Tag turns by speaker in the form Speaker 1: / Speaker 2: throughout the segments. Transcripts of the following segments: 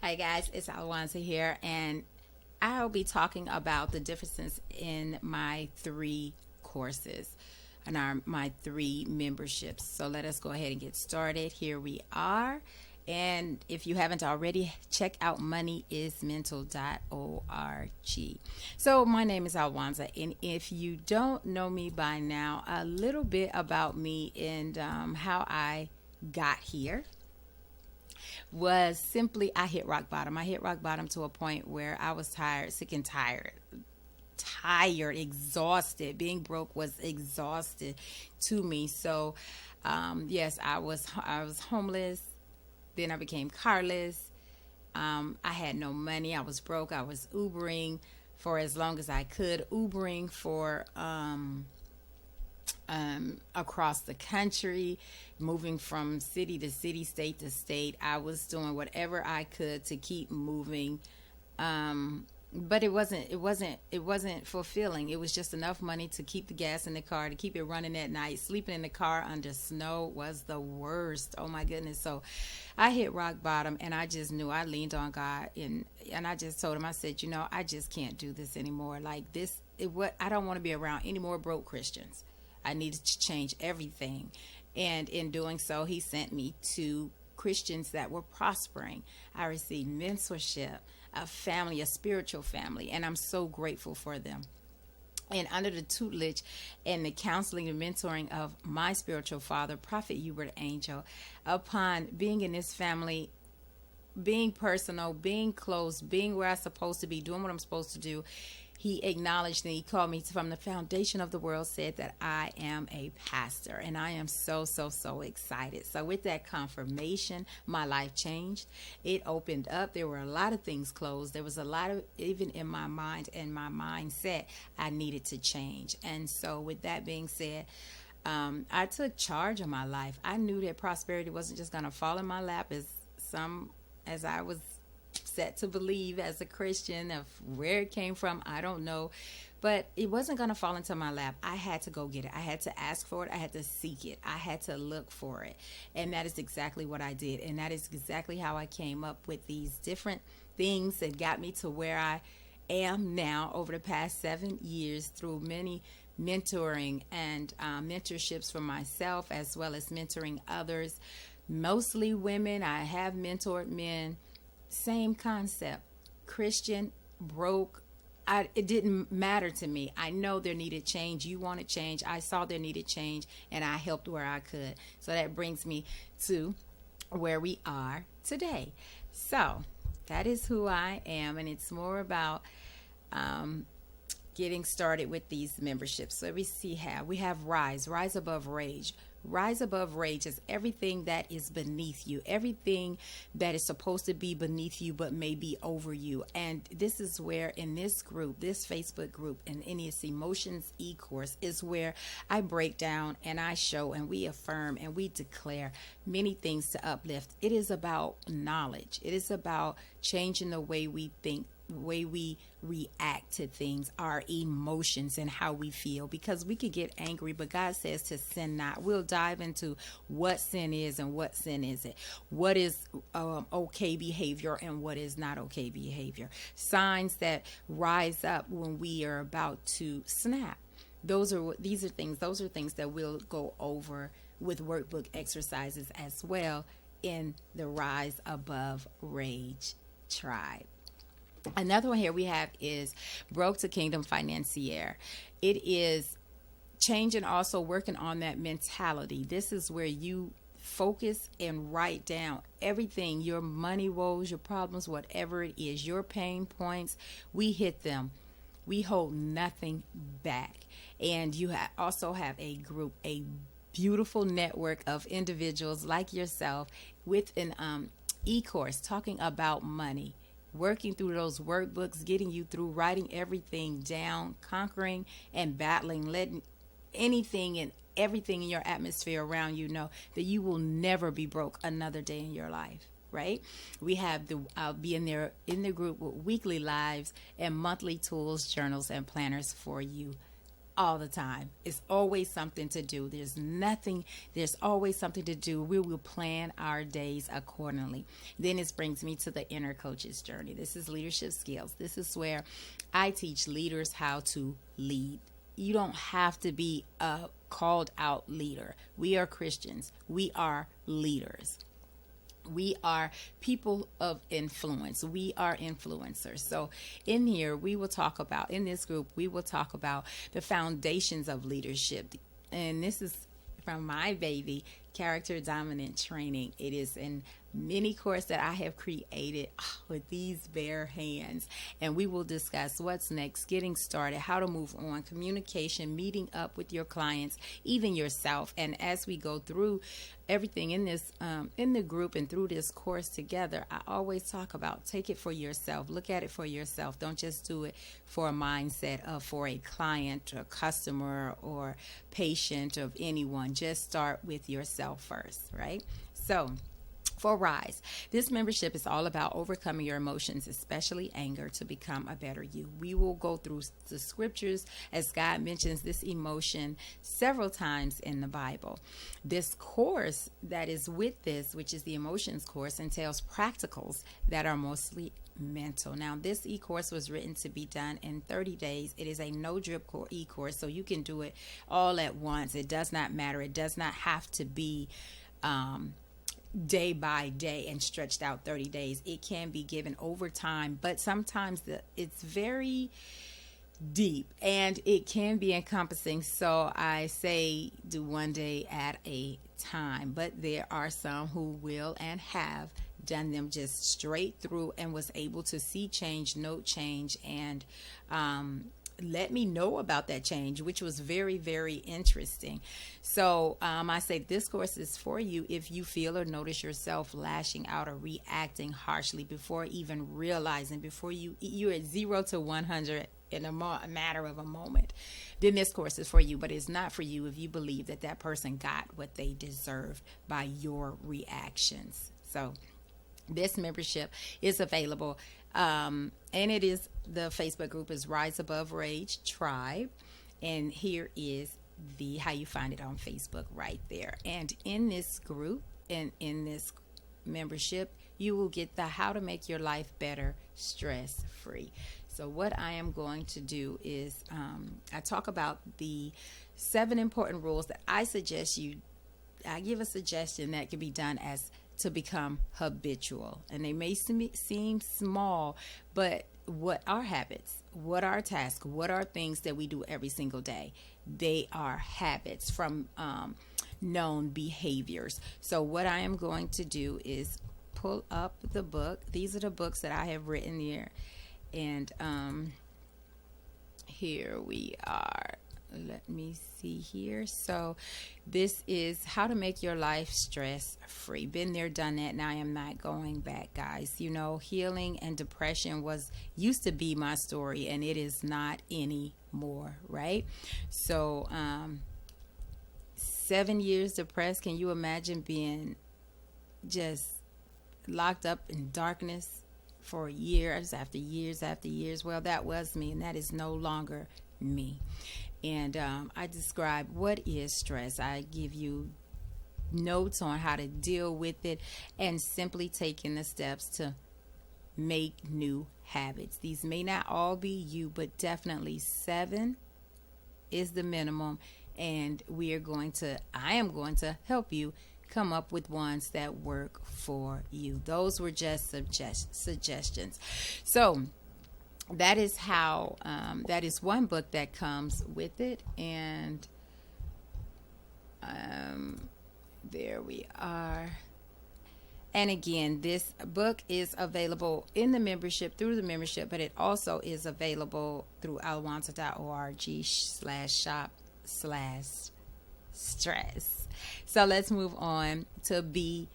Speaker 1: Hi guys, it's A Alwonza here, and I'll be talking about the differences in my three courses and my three memberships. So let us go ahead and get started. Here we are. And if you haven't already, check out moneyismental.org. So my name is Alwanza, and if you don't know me by now, a little bit about me and how I got here was simply I hit rock bottom. I hit rock bottom to a point where I was tired, sick and tired, exhausted. Being broke was exhausted to me. So, yes, I was homeless. Then I became carless. I had no money. I was broke. I was Ubering for as long as I could. Ubering for across the country, moving from city to city, state to state. I was doing whatever I could to keep moving. But it wasn't fulfilling. It was just enough money to keep the gas in the car, to keep it running at night. Sleeping in the car under snow was the worst. Oh my goodness. So I hit rock bottom, and I just knew. I leaned on God, and I just told him, I said, I just can't do this anymore. Like this, I don't want to be around any more broke Christians. I needed to change everything. And in doing so, he sent me to Christians that were prospering. I received mentorship, a family, a spiritual family, and I'm so grateful for them. And under the tutelage and the counseling and mentoring of my spiritual father, Prophet Hubert Angel, upon being in this family, being personal, being close, being where I'm supposed to be, doing what I'm supposed to do, he acknowledged and he called me from the foundation of the world, said that I am a pastor. And I am so, so, so excited. So with that confirmation, my life changed. It opened up. There were a lot of things closed. There was a lot of, even in my mind and my mindset, I needed to change. And so with that being said, I took charge of my life. I knew that prosperity wasn't just going to fall in my lap as I was set to believe as a Christian. Of where it came from, I don't know, but it wasn't going to fall into my lap. I had to go get it. I had to ask for it. I had to seek it. I had to look for it. And that is exactly what I did. And that is exactly how I came up with these different things that got me to where I am now over the past 7 years through many mentoring and mentorships for myself, as well as mentoring others, mostly women. I have mentored men. Same concept. Christian, broke. It didn't matter to me. I know there needed change. You wanted change. I saw there needed change, and I helped where I could. So that brings me to where we are today. So that is who I am, and it's more about getting started with these memberships. So we see how we have rise above rage. Rise above rage is everything that is beneath you, everything that is supposed to be beneath you but may be over you. And this is where in this group, this Facebook group, and in this Emotions e-course is where I break down and I show and we affirm and we declare many things to uplift. It is about knowledge. It is about changing the way we think, way we react to things, our emotions, and how we feel, because we could get angry, but God says to sin not. We'll dive into what sin is and what sin isn't, what is okay behavior and what is not okay behavior, signs that rise up when we are about to snap. Those are things that we'll go over with workbook exercises as well in the Rise Above Rage tribe. Another one here we have is Broke to Kingdom Financier. It is changing, also working on that mentality. This is where you focus and write down everything, your money woes, your problems, whatever it is, your pain points. We hit them. We hold nothing back. And you also have a group, a beautiful network of individuals like yourself with an e-course talking about money, working through those workbooks, getting you through, writing everything down, conquering and battling, letting anything and everything in your atmosphere around you know that you will never be broke another day in your life. Right? We have I'll be in there in the group with weekly lives and monthly tools, journals, and planners for you all the time. It's always something to do. There's always something to do. We will plan our days accordingly. Then this brings me to the inner coach's journey. This is leadership skills. This is where I teach leaders how to lead. You don't have to be a called out leader. We are Christians. We are leaders. We are people of influence. We are influencers. So in here, in this group, we will talk about the foundations of leadership. And this is from my baby, Character Dominant Training. It is an mini course that I have created with these bare hands. And we will discuss what's next, getting started, how to move on, communication, meeting up with your clients, even yourself. And as we go through everything in this, in the group and through this course together, I always talk about take it for yourself. Look at it for yourself. Don't just do it for a mindset of for a client or customer or patient of anyone. Just start with yourself first, right? So, for Rise, this membership is all about overcoming your emotions, especially anger, to become a better you. We will go through the scriptures as God mentions this emotion several times in the Bible. This course that is with this, which is the emotions course, entails practicals that are mostly mental. Now, this e-course was written to be done in 30 days. It is a no-drip e-course, so you can do it all at once. It does not matter. It does not have to be day by day and stretched out 30 days. It can be given over time, but sometimes it's very deep and it can be encompassing. So I say do one day at a time, but there are some who will and have done them just straight through and was able to see change, note change, and let me know about that change, which was very, very interesting. So I say this course is for you if you feel or notice yourself lashing out or reacting harshly before even realizing, before you're at 0 to 100 in a matter of a moment. Then this course is for you, but it's not for you if you believe that that person got what they deserved by your reactions. So this membership is available, and it is, the Facebook group is Rise Above Rage Tribe, and here is the how you find it on Facebook right there. And in this group and in this membership, you will get the how to make your life better stress free. So what I am going to do is I talk about the 7 important rules that I give a suggestion that can be done as to become habitual. And they may seem small, but what are habits? What are tasks? What are things that we do every single day? They are habits from known behaviors. So what I am going to do is pull up the book. These are the books that I have written here. And here we are. Let me see here. So this is how to make your life stress free. Been there, done that. Now I am not going back, guys. You know, healing and depression used to be my story, and it is not anymore, right? So 7 years depressed. Can you imagine being just locked up in darkness for years after years after years? Well, that was me, and that is no longer me. And I describe what is stress. I give you notes on how to deal with it and simply taking the steps to make new habits. These may not all be you, but definitely 7 is the minimum. And I am going to help you come up with ones that work for you. Those were just suggestions. So that is how, that is one book that comes with it. And there we are. And again, this book is available in the membership, through the membership, but it also is available through alwonza.org/stress. So let's move on to B2KF,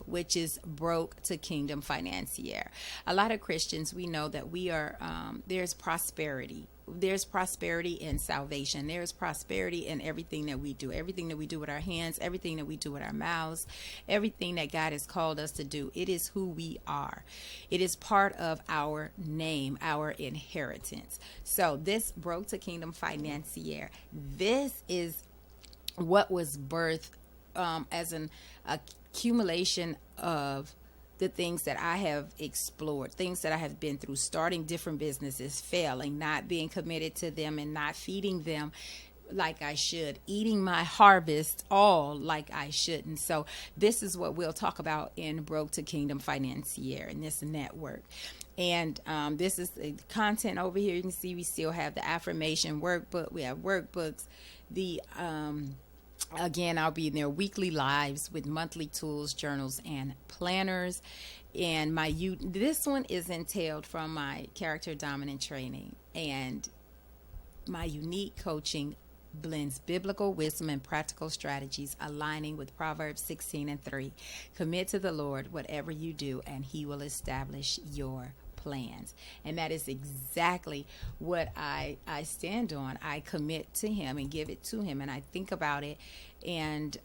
Speaker 1: which is Broke to Kingdom Financier. A lot of Christians, we know that we are, there's prosperity there's prosperity in salvation. There's prosperity in everything that we do. Everything that we do with our hands, everything that we do with our mouths, everything that God has called us to do. It is who we are. It is part of our name, our inheritance. So this Broke to Kingdom Financier, this is what was birthed as an accumulation of the things that I have explored, things that I have been through, starting different businesses, failing, not being committed to them and not feeding them like I should, eating my harvest all like I shouldn't. So this is what we'll talk about in Broke to Kingdom Financier in this network. And this is the content over here. You can see we still have the affirmation workbook. We have workbooks. Again, I'll be in there weekly lives with monthly tools, journals, and planners. And this one is entailed from my character dominant training, and my unique coaching blends biblical wisdom and practical strategies, aligning with Proverbs 16:3. Commit to the Lord whatever you do, and he will establish your plans. And that is exactly what I stand on. I commit to him and give it to him, and I think about it and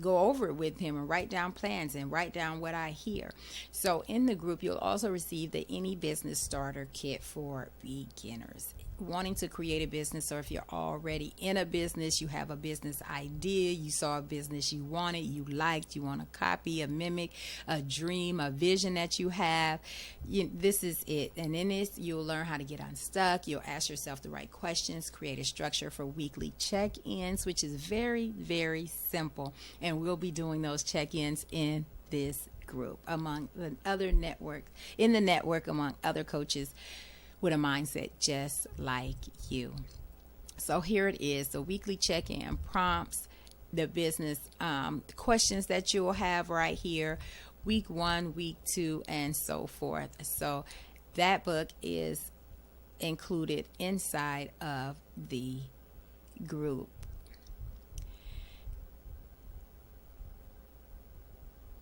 Speaker 1: go over it with him and write down plans and write down what I hear. So in the group, you'll also receive the Any Business Starter Kit for beginners wanting to create a business, or if you're already in a business, you have a business idea, you saw a business you wanted, you liked, you want to copy, a mimic, a dream, a vision that you have. This is it. And in this, you'll learn how to get unstuck. You'll ask yourself the right questions, create a structure for weekly check-ins, which is very, very simple. And we'll be doing those check-ins in this group among the other network among other coaches with a mindset just like you. So here it is, the weekly check-in prompts, the business questions that you'll have right here, week 1, week 2, and so forth. So that book is included inside of the group.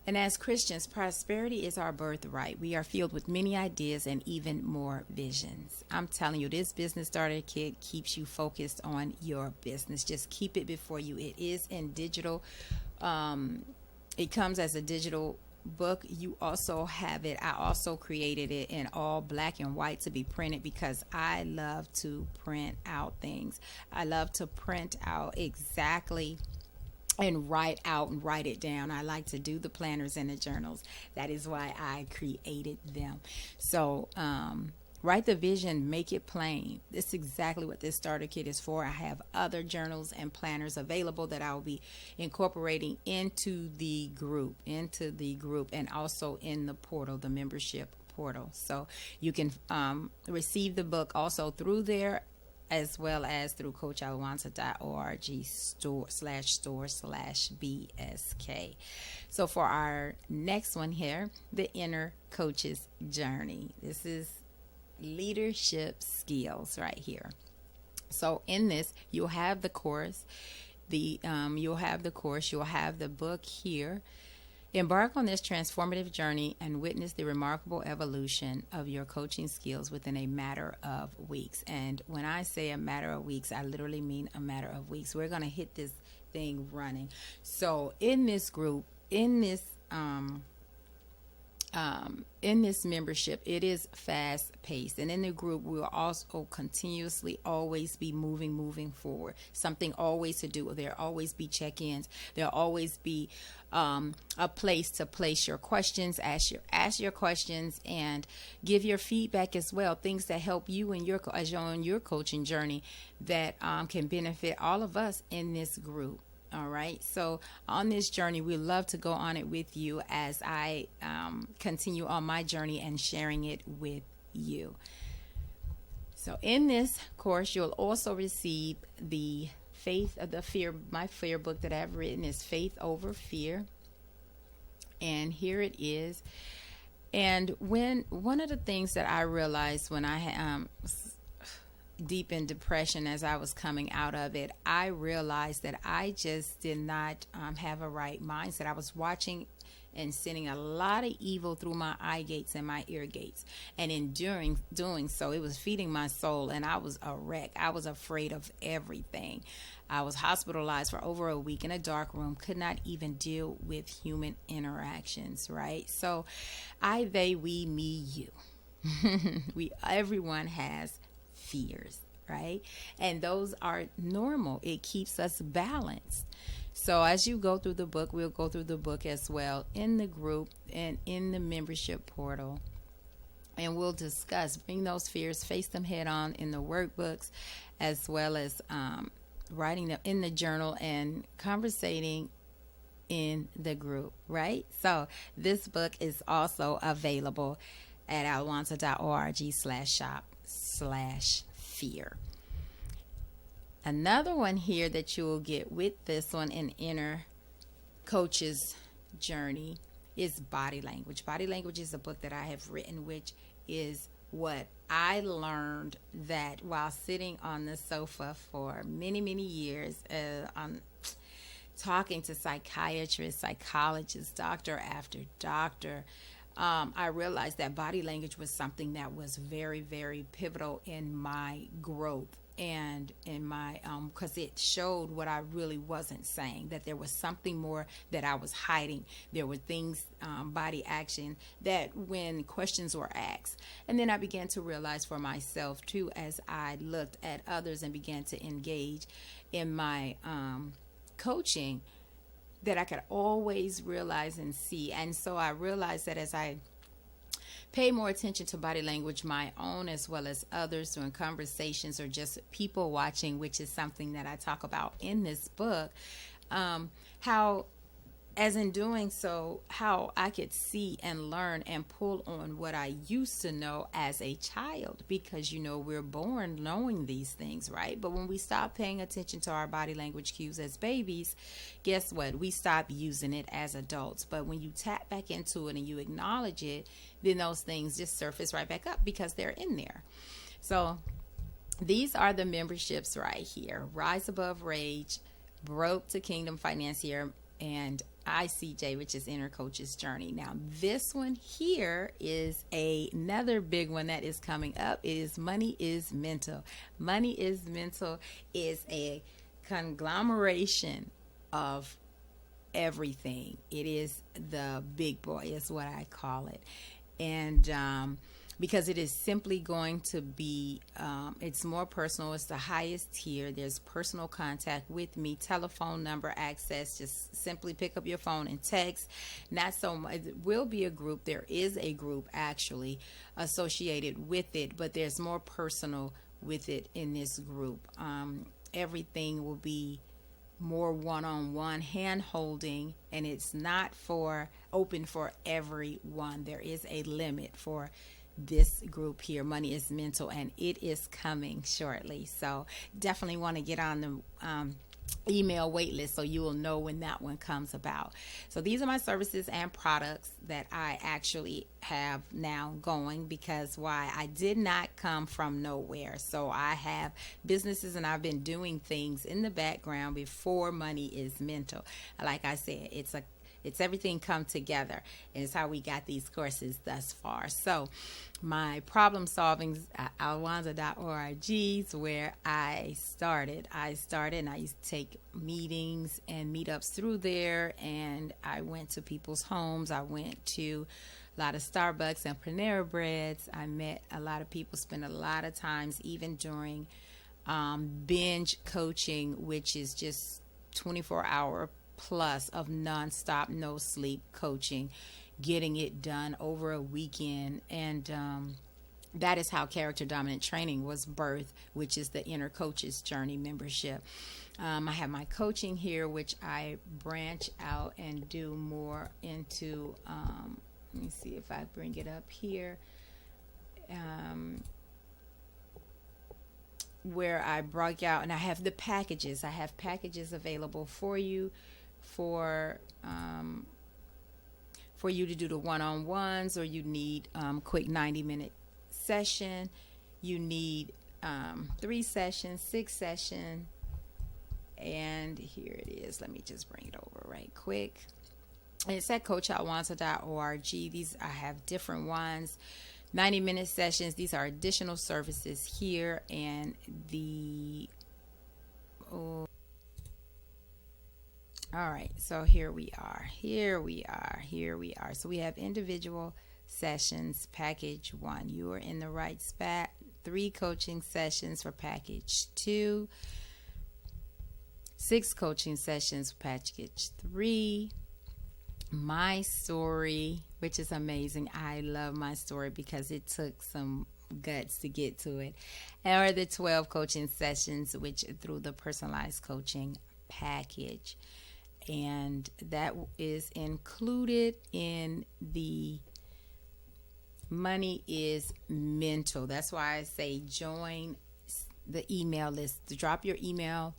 Speaker 1: And as Christians, prosperity is our birthright. We are filled with many ideas and even more visions. I'm telling you, this business starter kit keeps you focused on your business. Just keep it before you. It is in digital. It comes as a digital book. You also have it. I also created it in all black and white to be printed because I love to print out things. I love to print out exactly and write it down. I like to do the planners and the journals. That is why I created them. So write the vision, make it plain. This is exactly what this starter kit is for. I have other journals and planners available that I'll be incorporating into the group, and also in the portal, the membership portal. So you can receive the book also through there, as well as through coachalwonza.org/store/BSK. So for our next one here, the Inner Coach's Journey. This is leadership skills right here. So in this, you'll have the course. You'll have the book here. Embark on this transformative journey and witness the remarkable evolution of your coaching skills within a matter of weeks. And when I say a matter of weeks, I literally mean a matter of weeks. We're going to hit this thing running. So in this group, in this membership, it is fast paced, and in the group we'll also continuously always be moving forward, something always to do. There'll always be check-ins. There'll always be a place to place your questions, ask your questions, and give your feedback as well, things that help you in your coaching journey that can benefit all of us in this group. All right. So on this journey, we love to go on it with you as I continue on my journey and sharing it with you. So in this course, you'll also receive the my fear book that I've written is Faith Over Fear. And here it is. And one of the things that I realized when I deep in depression as I was coming out of it, I realized that I just did not have a right mindset. I was watching and sending a lot of evil through my eye gates and my ear gates. And in doing so, it was feeding my soul, and I was a wreck. I was afraid of everything. I was hospitalized for over a week in a dark room, could not even deal with human interactions, right? So I, they, we, me, you. Everyone has fears, right? And those are normal. It keeps us balanced. So as you go through the book, we'll go through the book as well in the group and in the membership portal. And we'll discuss, bring those fears, face them head on in the workbooks, as well as writing them in the journal and conversating in the group, right? So this book is also available at alwonza.org/shop/fear. Another one here that you will get with this one in Inner Coach's Journey is Body Language. Body Language is a book that I have written, which is what I learned that while sitting on the sofa for many, many years, on talking to psychiatrists, psychologists, doctor after doctor, I realized that body language was something that was very, very pivotal in my growth and in my, because it showed what I really wasn't saying, that there was something more that I was hiding. There were things, body action, that when questions were asked. And then I began to realize for myself too, as I looked at others and began to engage in my coaching, that I could always realize and see. And so I realized that as I pay more attention to body language, my own as well as others, during conversations or just people watching, which is something that I talk about in this book, how, as in doing so, how I could see and learn and pull on what I used to know as a child, because, you know, we're born knowing these things, right? But when we stop paying attention to our body language cues as babies, guess what? We stop using it as adults. But when you tap back into it and you acknowledge it, then those things just surface right back up because they're in there. So these are the memberships right here: Rise Above Rage, Broke to Kingdom Financier, and ICJ, which is Inner Coach's Journey. Now, this one here is another big one that is coming up. It is Money is Mental. Money is Mental is a conglomeration of everything. It is the big boy, is what I call it. And because it is simply going to be, it's more personal. It's the highest tier. There's personal contact with me, telephone number access. Just simply pick up your phone and text. Not so much. It will be a group. There is a group actually associated with it, but there's more personal with it in this group. Everything will be more one-on-one hand holding, and it's not open for everyone. There is a limit for this group here, Money is Mental, and it is coming shortly. So definitely want to get on the email wait list so you will know when that one comes about. So these are my services and products that I actually have now going, because why? I did not come from nowhere. So I have businesses and I've been doing things in the background before Money is Mental. Like I said, it's everything come together, and it's how we got these courses thus far. So my problem solving at alwonza.org is where I started and I used to take meetings and meetups through there, and I went to people's homes. I went to a lot of Starbucks and Panera Breads. I met a lot of people, spent a lot of times even during binge coaching, which is just 24-hour plus of nonstop, no sleep coaching, getting it done over a weekend. And that is how Character Dominant Training was birthed, which is the Inner Coach's Journey membership. I have my coaching here, which I branch out and do more into. Let me see if I bring it up here. Where I broke out, and I have the packages. I have packages available for you, for you to do the one-on-ones, or you need quick 90-minute session. You need 3 sessions, 6 session, and here it is. Let me just bring it over right quick. It's at coachalwonza.org. These, I have different ones. 90-minute sessions. These are additional services here, and the all right, so here we are. So we have individual sessions, package 1. You are in the right spot. 3 coaching sessions for package 2. 6 coaching sessions for package 3. My story, which is amazing. I love my story because it took some guts to get to it. Or the 12 coaching sessions, which through the personalized coaching package. And that is included in the Money is Mental. That's why I say join the email list. To drop your email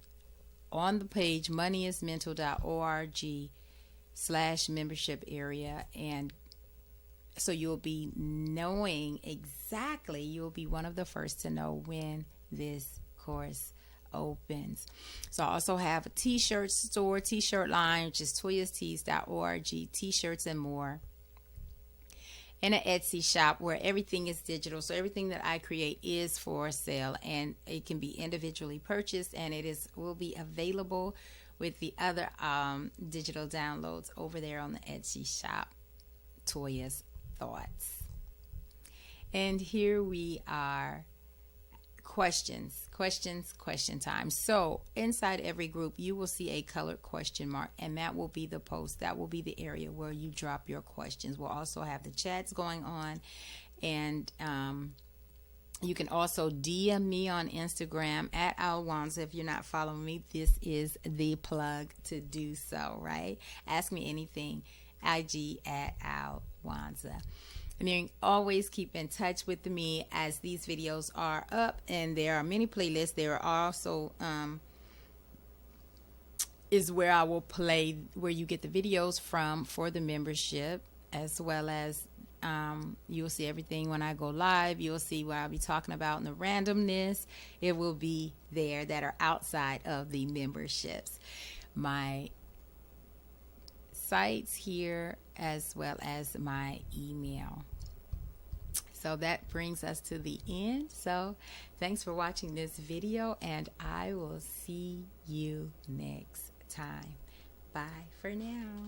Speaker 1: on the page, moneyismental.org/membership area, and so you'll be knowing exactly, you'll be one of the first to know when this course opens. So I also have a t-shirt store, t-shirt line, which is toyastees.org, t-shirts and more, and an Etsy shop where everything is digital. So everything that I create is for sale, and it can be individually purchased, and will be available with the other digital downloads over there on the Etsy shop, Toya's Thoughts. And here we are. Question time. So inside every group, you will see a colored question mark, and that will be the post. That will be the area where you drop your questions. We'll also have the chats going on, and you can also DM me on Instagram at A Alwonza. If you're not following me, this is the plug to do so, right? Ask me anything. IG at A Alwonza. And you can always keep in touch with me as these videos are up, and there are many playlists. There are also is where I will play, where you get the videos from for the membership, as well as you'll see everything when I go live. You'll see what I'll be talking about, and the randomness, it will be there, that are outside of the memberships. My sites here, as well as my email. So that brings us to the end. So thanks for watching this video, and I will see you next time. Bye for now.